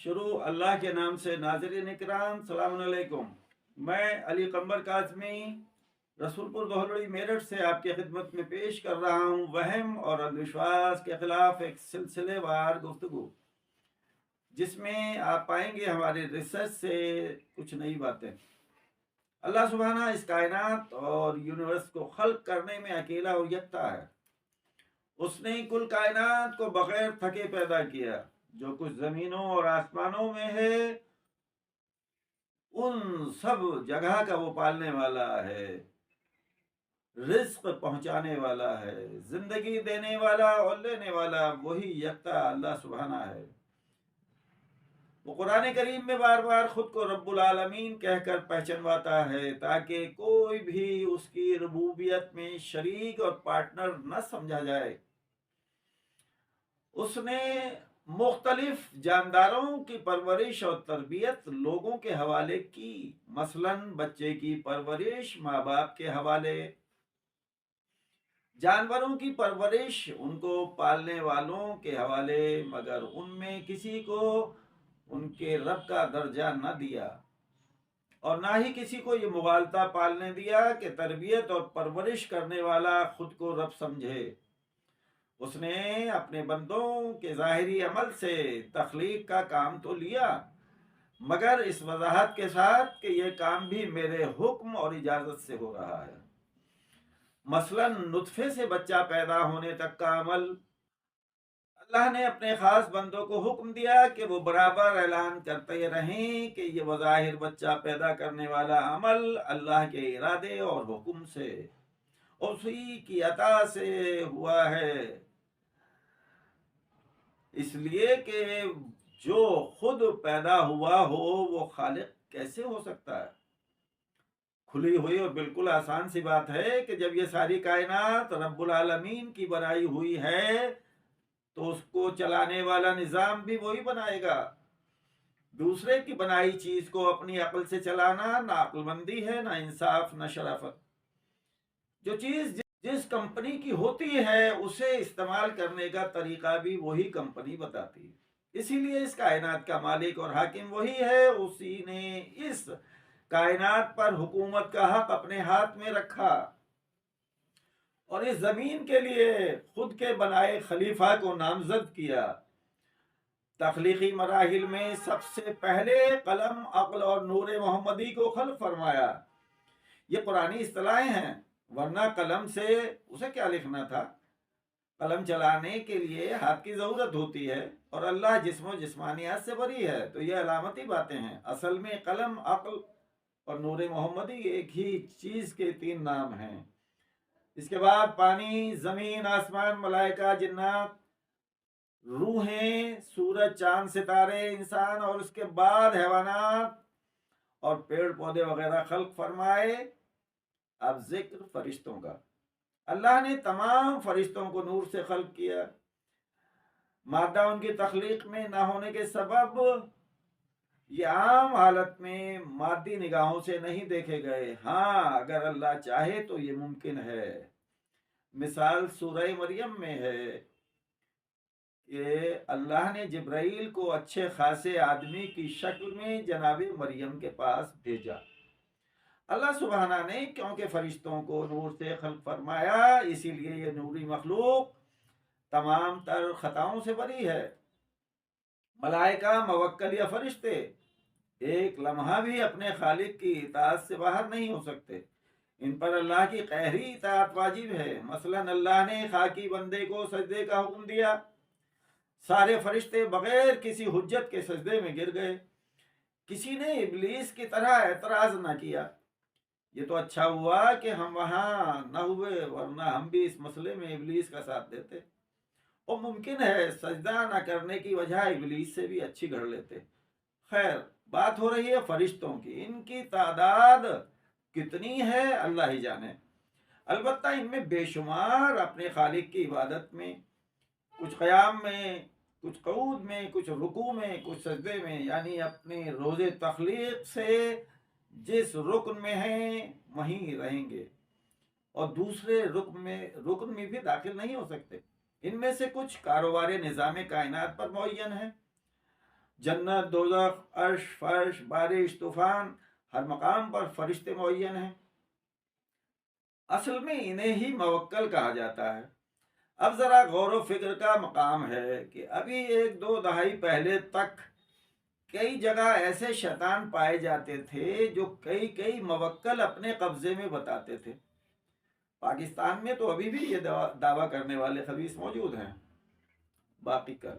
شروع اللہ کے نام سے۔ ناظرین اکرام السلام علیکم۔ میں علی قمر کاظمی رسول پور گہلوڑی میرٹھ سے آپ کی خدمت میں پیش کر رہا ہوں وہم اور اندھ کے خلاف ایک سلسلے وار گفتگو، جس میں آپ پائیں گے ہمارے ریسرچ سے کچھ نئی باتیں۔ اللہ سبحانہ اس کائنات اور یونیورس کو خلق کرنے میں اکیلا اور یکتا ہے۔ اس نے کل کائنات کو بغیر تھکے پیدا کیا۔ جو کچھ زمینوں اور آسمانوں میں ہے ان سب جگہ کا وہ پالنے والا ہے، رزق پہنچانے والا ہے، زندگی دینے والا اور لینے والا وہی یکتا اللہ سبحانہ ہے۔ وہ قرآن کریم میں بار بار خود کو رب العالمین کہہ کر پہچنواتا ہے تاکہ کوئی بھی اس کی ربوبیت میں شریک اور پارٹنر نہ سمجھا جائے۔ اس نے مختلف جانداروں کی پرورش اور تربیت لوگوں کے حوالے کی، مثلا بچے کی پرورش ماں باپ کے حوالے، جانوروں کی پرورش ان کو پالنے والوں کے حوالے، مگر ان میں کسی کو ان کے رب کا درجہ نہ دیا، اور نہ ہی کسی کو یہ مغالطہ پالنے دیا کہ تربیت اور پرورش کرنے والا خود کو رب سمجھے۔ اس نے اپنے بندوں کے ظاہری عمل سے تخلیق کا کام تو لیا، مگر اس وضاحت کے ساتھ کہ یہ کام بھی میرے حکم اور اجازت سے ہو رہا ہے۔ مثلا نطفے سے بچہ پیدا ہونے تک کا عمل اللہ نے اپنے خاص بندوں کو حکم دیا کہ وہ برابر اعلان کرتے رہیں کہ یہ بظاہر بچہ پیدا کرنے والا عمل اللہ کے ارادے اور حکم سے، اسی کی عطا سے ہوا ہے، اس لیے کہ جو خود پیدا ہوا ہو وہ خالق کیسے ہو سکتا ہے؟ کھلی ہوئی اور بالکل آسان سی بات ہے کہ جب یہ ساری کائنات رب العالمین کی بنائی ہوئی ہے تو اس کو چلانے والا نظام بھی وہی بنائے گا۔ دوسرے کی بنائی چیز کو اپنی عقل سے چلانا نہ عقل مندی ہے، نہ انصاف، نہ شرافت۔ جو چیز جس کمپنی کی ہوتی ہے اسے استعمال کرنے کا طریقہ بھی وہی کمپنی بتاتی ہے۔ اسی لیے اس کائنات کا مالک اور حاکم وہی ہے، اسی نے اس کائنات پر حکومت کا حق اپنے ہاتھ میں رکھا اور اس زمین کے لیے خود کے بنائے خلیفہ کو نامزد کیا۔ تخلیقی مراحل میں سب سے پہلے قلم، عقل اور نور محمدی کو خلق فرمایا۔ یہ قرآنی اصطلاحیں ہیں، ورنہ قلم سے اسے کیا لکھنا تھا؟ قلم چلانے کے لیے ہاتھ کی ضرورت ہوتی ہے، اور اللہ جسم و جسمانیات سے بری ہے، تو یہ علامتی باتیں ہیں۔ اصل میں قلم، عقل اور نور محمدی ایک ہی چیز کے تین نام ہیں۔ اس کے بعد پانی، زمین، آسمان، ملائکہ، جنات، روحیں، سورج، چاند، ستارے، انسان، اور اس کے بعد حیوانات اور پیڑ پودے وغیرہ خلق فرمائے۔ اب ذکر فرشتوں کا۔ اللہ نے تمام فرشتوں کو نور سے خلق کیا۔ مادہ ان کی تخلیق میں نہ ہونے کے سبب یہ عام حالت میں مادی نگاہوں سے نہیں دیکھے گئے۔ ہاں اگر اللہ چاہے تو یہ ممکن ہے۔ مثال سورہ مریم میں ہے کہ اللہ نے جبرائیل کو اچھے خاصے آدمی کی شکل میں جناب مریم کے پاس بھیجا۔ اللہ سبحانہ نے کیونکہ فرشتوں کو نور سے خلق فرمایا، اسی لیے یہ نوری مخلوق تمام تر خطاؤں سے بری ہے۔ ملائکہ، موکل یا فرشتے ایک لمحہ بھی اپنے خالق کی اطاعت سے باہر نہیں ہو سکتے، ان پر اللہ کی قہری اطاعت واجب ہے۔ مثلا اللہ نے خاکی بندے کو سجدے کا حکم دیا، سارے فرشتے بغیر کسی حجت کے سجدے میں گر گئے، کسی نے ابلیس کی طرح اعتراض نہ کیا۔ یہ تو اچھا ہوا کہ ہم وہاں نہ ہوئے، ورنہ ہم بھی اس مسئلے میں ابلیس کا ساتھ دیتے، اور ممکن ہے سجدہ نہ کرنے کی وجہ ابلیس سے بھی اچھی گھڑ لیتے۔ خیر، بات ہو رہی ہے فرشتوں کی، ان کی تعداد کتنی ہے اللہ ہی جانے۔ البتہ ان میں بے شمار اپنے خالق کی عبادت میں، کچھ قیام میں، کچھ قعود میں، کچھ رکوع میں، کچھ سجدے میں، یعنی اپنے روز تخلیق سے جس رکن میں ہیں وہیں رہیں گے، اور دوسرے رکن میں بھی داخل نہیں ہو سکتے۔ ان میں سے کچھ کاروبار نظام کائنات پر معین ہیں، جنت، دوزخ، عرش، فرش، بارش، طوفان، ہر مقام پر فرشتے معین ہیں۔ اصل میں انہیں ہی موکل کہا جاتا ہے۔ اب ذرا غور و فکر کا مقام ہے کہ ابھی 1-2 دہائی پہلے تک کئی جگہ ایسے شیطان پائے جاتے تھے جو کئی موکل اپنے قبضے میں بتاتے تھے۔ پاکستان میں تو ابھی بھی یہ دعویٰ کرنے والے خبیث موجود ہیں۔ باقی کل